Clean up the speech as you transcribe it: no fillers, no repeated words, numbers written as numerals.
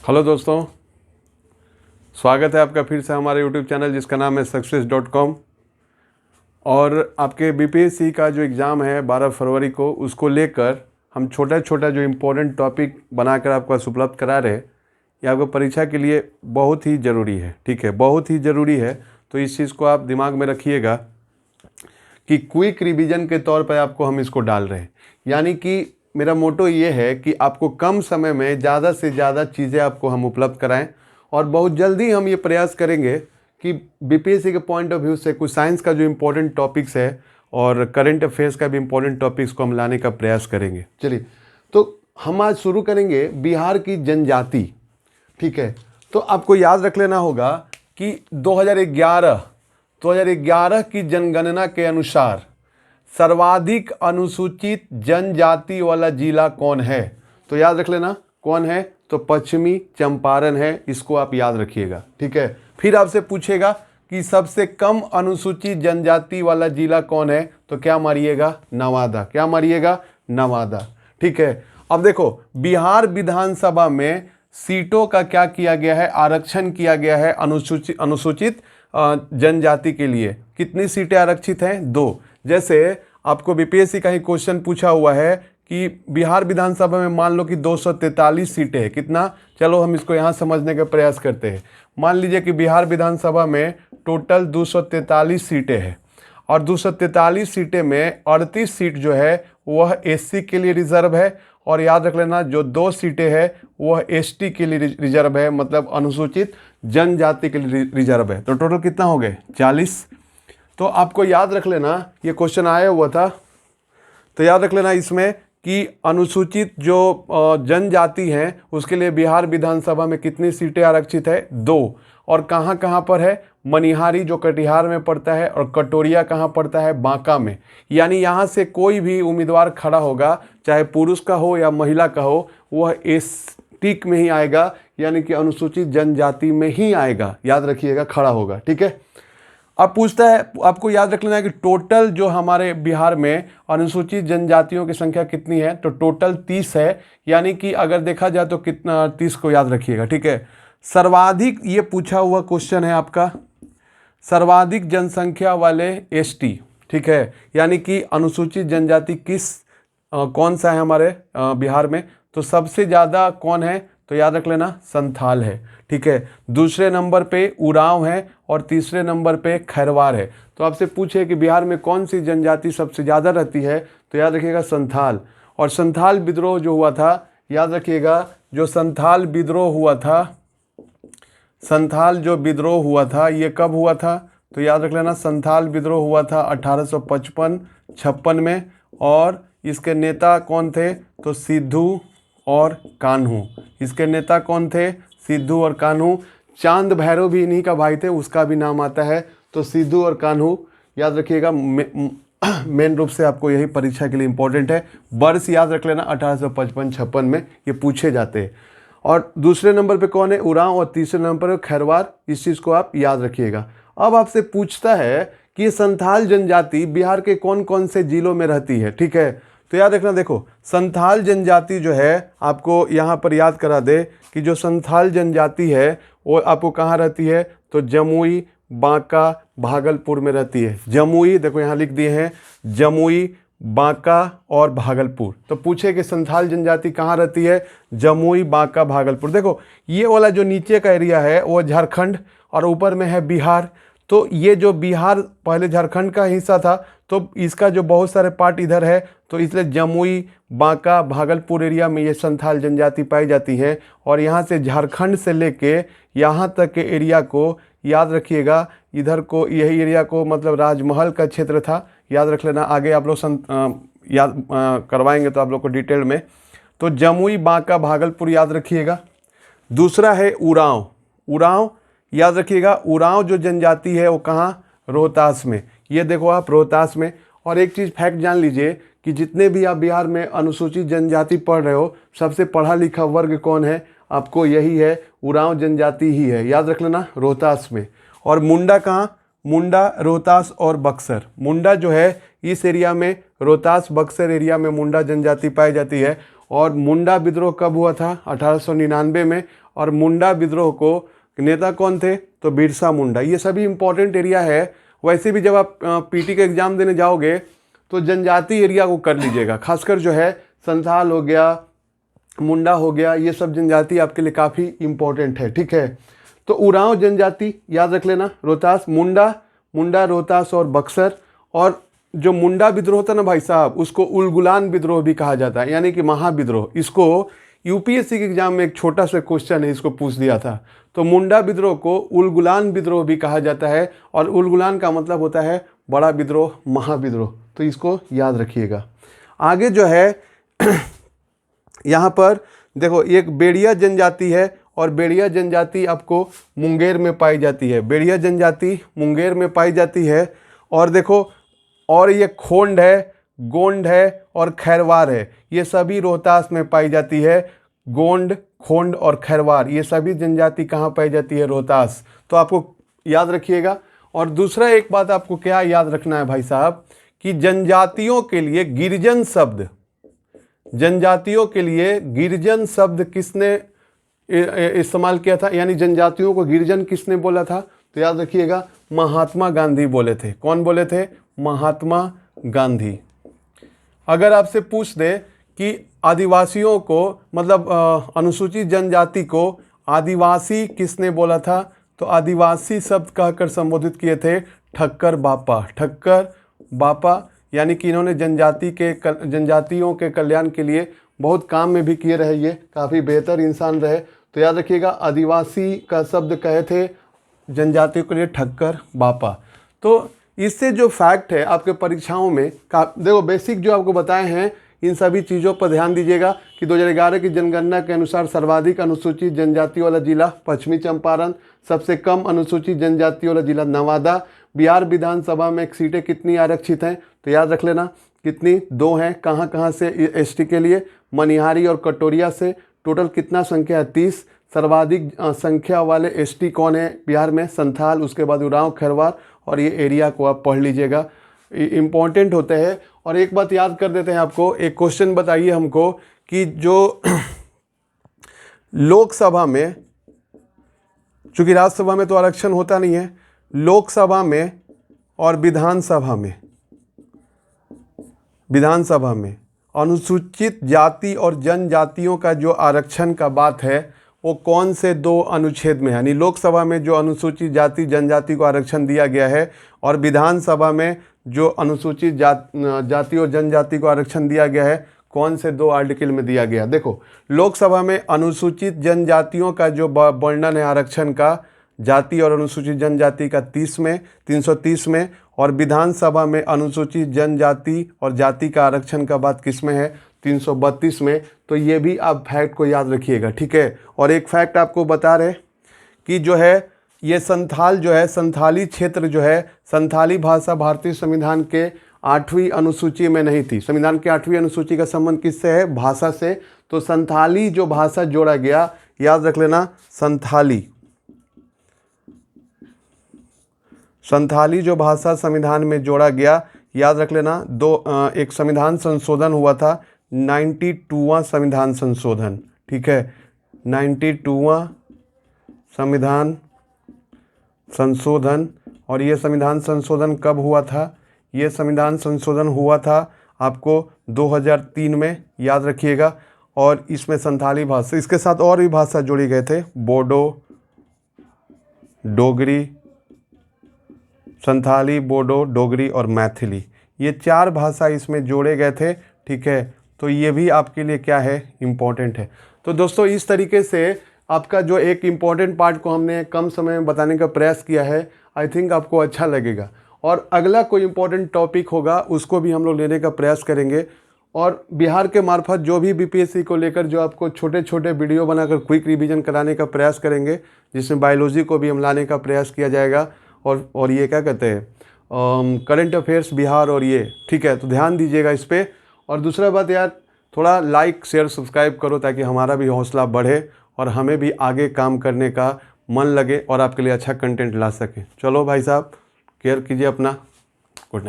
Hello दोस्तों, स्वागत है आपका फिर से हमारे यूट्यूब चैनल जिसका नाम है सक्सेस.com। और आपके बीपीएससी का जो एग्ज़ाम है 12 फरवरी को, उसको लेकर हम छोटा छोटा जो इम्पोर्टेंट टॉपिक बनाकर आपको उपलब्ध करा रहे हैं। ये आपको परीक्षा के लिए बहुत ही ज़रूरी है, ठीक है, बहुत ही ज़रूरी है। तो इस चीज़ को आप दिमाग में रखिएगा कि क्विक रिवीजन के तौर पर आपको हम इसको डाल रहे हैं। यानी कि मेरा मोटो ये है कि आपको कम समय में ज़्यादा से ज़्यादा चीज़ें आपको हम उपलब्ध कराएं। और बहुत जल्दी हम ये प्रयास करेंगे कि बीपीएससी के पॉइंट ऑफ व्यू से कुछ साइंस का जो इम्पोर्टेंट टॉपिक्स है और करंट अफेयर्स का भी इम्पोर्टेंट टॉपिक्स को हम लाने का प्रयास करेंगे। चलिए, तो हम आज शुरू करेंगे बिहार की जनजाति, ठीक है। तो आपको याद रख लेना होगा कि 2011 की जनगणना के अनुसार सर्वाधिक अनुसूचित जनजाति वाला जिला कौन है। तो याद रख लेना कौन है, तो पश्चिमी चंपारण है। इसको आप याद रखिएगा, ठीक है। फिर आपसे पूछेगा कि सबसे कम अनुसूचित जनजाति वाला जिला कौन है, तो क्या मारिएगा, नवादा। क्या मारिएगा, नवादा, ठीक है। अब देखो, बिहार विधानसभा में सीटों का क्या किया गया है, आरक्षण किया गया है अनुसूचित जनजाति के लिए। कितनी सीटें आरक्षित हैं, 2। जैसे आपको बीपीएससी का ही क्वेश्चन पूछा हुआ है कि बिहार विधानसभा में मान लो कि 243 सीटें हैं। कितना, चलो हम इसको यहाँ समझने का प्रयास करते हैं। मान लीजिए कि बिहार विधानसभा में टोटल 243 सीटें हैं और 243 सीटें में 38 सीट जो है वह एससी के लिए रिजर्व है। और याद रख लेना जो 2 सीटें हैं वह एसटी के लिए रिजर्व है, मतलब अनुसूचित जनजाति के लिए रिजर्व है। तो टोटल कितना हो गए, 40। तो आपको याद रख लेना, ये क्वेश्चन आया हुआ था, तो याद रख लेना इसमें कि अनुसूचित जो जनजाति हैं उसके लिए बिहार विधानसभा में कितनी सीटें आरक्षित है, 2। और कहाँ कहाँ पर है, मनिहारी जो कटिहार में पड़ता है और कटोरिया कहाँ पड़ता है, बांका में। यानी यहाँ से कोई भी उम्मीदवार खड़ा होगा, चाहे पुरुष का हो या महिला का हो, वह एसटी में ही आएगा, यानी कि अनुसूचित जनजाति में ही आएगा। याद रखिएगा, खड़ा होगा, ठीक है। अब पूछता है, आपको याद रख लेना है कि टोटल जो हमारे बिहार में अनुसूचित जनजातियों की संख्या कितनी है, तो टोटल 30 है। यानी कि अगर देखा जाए तो कितना, 30 को याद रखिएगा, ठीक है। सर्वाधिक, ये पूछा हुआ क्वेश्चन है आपका, सर्वाधिक जनसंख्या वाले एसटी, ठीक है। यानी कि अनुसूचित जनजाति कौन सा है हमारे बिहार में, तो सबसे ज़्यादा कौन है, तो याद रख लेना संथाल है, ठीक है। दूसरे नंबर पे उरांव है और तीसरे नंबर पे खैरवार है। तो आपसे पूछे कि बिहार में कौन सी जनजाति सबसे ज़्यादा रहती है, तो याद रखिएगा संथाल। और संथाल विद्रोह जो हुआ था, याद रखिएगा जो संथाल विद्रोह हुआ था, संथाल जो विद्रोह हुआ था ये कब हुआ था, तो याद रख लेना संथाल विद्रोह हुआ था 1855-56 में। और इसके नेता कौन थे, तो सिद्धू और कान्हू। इसके नेता कौन थे, सिद्धू और कान्हू। चांद भैरव भी इन्हीं का भाई थे, उसका भी नाम आता है। तो सिद्धू और कान्हू याद रखिएगा, मेन रूप से आपको यही परीक्षा के लिए इंपॉर्टेंट है। वर्ष याद रख लेना 1855-56 में ये पूछे जाते हैं। और दूसरे नंबर पे कौन है, उरांव, और तीसरे नंबर पे खैरवार। इस चीज़ को आप याद रखिएगा। अब आपसे पूछता है कि ये संथाल जनजाति बिहार के कौन कौन से जिलों में रहती है, ठीक है। तो याद रखना, देखो संथाल जनजाति जो है, आपको यहाँ पर याद करा दे कि जो संथाल जनजाति है वो आपको कहाँ रहती है, तो जमुई, बांका, भागलपुर में रहती है। जमुई, देखो यहाँ लिख दिए हैं, जमुई, बांका और भागलपुर। तो पूछे कि संथाल जनजाति कहाँ रहती है, जमुई, बांका, भागलपुर। देखो ये वाला जो नीचे का एरिया है वो झारखंड और ऊपर में है बिहार। तो ये जो बिहार पहले झारखंड का हिस्सा था, तो इसका जो बहुत सारे पार्ट इधर है, तो इसलिए जमुई, बांका, भागलपुर एरिया में ये संथाल जनजाति पाई जाती है। और यहाँ से झारखंड से लेके यहाँ तक के एरिया को याद रखिएगा, इधर को यही एरिया को मतलब राजमहल का क्षेत्र था। याद रख लेना, आगे आप लोग याद करवाएंगे तो आप लोग को डिटेल में। तो जमुई, बांका, भागलपुर याद रखिएगा। दूसरा है उरांव। उरांव याद रखिएगा, उरांव जो जनजाति है वो कहाँ, रोहतास में। ये देखो आप, रोहतास में। और एक चीज़ फैक्ट जान लीजिए कि जितने भी आप बिहार में अनुसूचित जनजाति पढ़ रहे हो, सबसे पढ़ा लिखा वर्ग कौन है, आपको यही है, उरांव जनजाति ही है। याद रख लेना, रोहतास में। और मुंडा कहाँ, मुंडा, रोहतास और बक्सर। मुंडा जो है इस एरिया में, रोहतास बक्सर एरिया में मुंडा जनजाति पाई जाती है। और मुंडा विद्रोह कब हुआ था? 1899 में। और मुंडा विद्रोह को नेता कौन थे? तो बिरसा मुंडा। ये सभी इंपॉर्टेंट एरिया है। वैसे भी जब आप पीटी का एग्जाम देने जाओगे तो जनजाति एरिया को कर लीजिएगा, खासकर जो है संथाल हो गया, मुंडा हो गया, ये सब जनजाति आपके लिए काफ़ी इंपॉर्टेंट है। ठीक है, तो उरांव जनजाति याद रख लेना, रोहतास, मुंडा रोहतास और बक्सर। और जो मुंडा विद्रोह था ना भाई साहब, उसको उलगुलान विद्रोह भी कहा जाता है, यानी कि महाविद्रोह। इसको यूपीएससी के एग्जाम में एक छोटा सा क्वेश्चन है, इसको पूछ दिया था। तो मुंडा विद्रोह को उलगुलान विद्रोह भी कहा जाता है, और उलगुलान का मतलब होता है बड़ा विद्रोह, महाविद्रोह। तो इसको याद रखिएगा। आगे जो है यहाँ पर देखो, एक बेड़िया जनजाति है, और बेड़िया जनजाति आपको मुंगेर में पाई जाती है। बेड़िया जनजाति मुंगेर में पाई जाती है। और देखो, और ये खोंड है, गोंड है और खैरवार है, ये सभी रोहतास में पाई जाती है। गोंड, खोंड और खैरवार, ये सभी जनजाति कहाँ पाई जाती है? रोहतास। तो आपको याद रखिएगा। और दूसरा एक बात आपको क्या याद रखना है भाई साहब, कि जनजातियों के लिए गिरिजन शब्द, जनजातियों के लिए गिरिजन शब्द किसने इस्तेमाल किया था, यानी जनजातियों को गिरिजन किसने बोला था? तो याद रखिएगा, महात्मा गांधी बोले थे। कौन बोले थे? महात्मा गांधी। अगर आपसे पूछ दे कि आदिवासियों को, मतलब अनुसूचित जनजाति को आदिवासी किसने बोला था, तो आदिवासी शब्द कहकर संबोधित किए थे ठक्कर बापा। ठक्कर बापा, यानी कि इन्होंने जनजातियों के कल्याण के लिए बहुत काम में भी किए रहे, ये काफ़ी बेहतर इंसान रहे। तो याद रखिएगा, आदिवासी का शब्द कहे थे जनजातियों के लिए ठक्कर बापा। तो इससे जो फैक्ट है आपके परीक्षाओं में देखो, बेसिक जो आपको बताए हैं, इन सभी चीज़ों पर ध्यान दीजिएगा कि 2011 की जनगणना के अनुसार सर्वाधिक अनुसूचित जनजाति वाला जिला पश्चिमी चंपारण, सबसे कम अनुसूचित जनजाति वाला जिला नवादा। बिहार विधानसभा में सीटें कितनी आरक्षित हैं? तो याद रख लेना, कितनी? 2 हैं। कहाँ कहाँ से एसटी के लिए? मनिहारी और कटोरिया से। टोटल कितना संख्या है? 30। सर्वाधिक संख्या वाले एसटी कौन है बिहार में? संथाल, उसके बाद उरांव, खैरवार। और ये एरिया को आप पढ़ लीजिएगा, इम्पॉर्टेंट होते हैं। और एक बात याद कर देते हैं आपको, एक क्वेश्चन बताइए हमको कि जो लोकसभा में, चूंकि राज्यसभा में तो आरक्षण होता नहीं है, लोकसभा में और विधानसभा में अनुसूचित जाति और जनजातियों का जो आरक्षण का बात है, वो कौन से 2 अनुच्छेद में है? यानी लोकसभा में जो अनुसूचित जाति जनजाति को आरक्षण दिया गया है, और विधानसभा में जो अनुसूचित जाति और जनजाति को आरक्षण दिया गया है, कौन से 2 आर्टिकल में दिया गया? देखो, लोकसभा में अनुसूचित जनजातियों का जो वर्णन है आरक्षण का, जाति और अनुसूचित जनजाति का 330 में, और विधानसभा में अनुसूचित जनजाति और जाति का आरक्षण का बात किस में है? 332 में। तो ये भी आप फैक्ट को याद रखिएगा, ठीक है। और एक फैक्ट आपको बता रहे कि जो है ये संथाल जो है, संथाली क्षेत्र जो है, संथाली भाषा भारतीय संविधान के 8वीं अनुसूची में नहीं थी। संविधान के 8वीं अनुसूची का संबंध किससे है? भाषा से। तो संथाली जो भाषा जोड़ा गया, याद रख लेना, संथाली जो भाषा संविधान में जोड़ा गया, याद रख लेना। एक संविधान संशोधन हुआ था, 92वां संविधान संशोधन, ठीक है, 92वां संविधान संशोधन। और ये संविधान संशोधन कब हुआ था? ये संविधान संशोधन हुआ था आपको 2003 में, याद रखिएगा। और इसमें संथाली भाषा, इसके साथ और भी भाषा जोड़ी गए थे, बोडो, डोगरी, संथाली, बोडो, डोगरी और मैथिली, ये 4 भाषा इसमें जोड़े गए थे, ठीक है। तो ये भी आपके लिए क्या है? इम्पॉर्टेंट है। तो दोस्तों, इस तरीके से आपका जो एक इम्पॉर्टेंट पार्ट को हमने कम समय में बताने का प्रयास किया है, आई थिंक आपको अच्छा लगेगा। और अगला कोई इम्पॉर्टेंट टॉपिक होगा, उसको भी हम लोग लेने का प्रयास करेंगे। और बिहार के मार्फत जो भी बीपीएससी को लेकर जो आपको छोटे छोटे वीडियो बनाकर क्विक रिवीजन कराने का प्रयास करेंगे, जिसमें बायोलॉजी को भी हम लाने का प्रयास किया जाएगा। और ये क्या कहते हैं, करंट अफेयर्स बिहार, और ये, ठीक है। तो ध्यान दीजिएगा इस पर। और दूसरा बात यार, थोड़ा लाइक शेयर सब्सक्राइब करो, ताकि हमारा भी हौसला बढ़े और हमें भी आगे काम करने का मन लगे और आपके लिए अच्छा कंटेंट ला सके। चलो भाई साहब, केयर कीजिए अपना। Good night.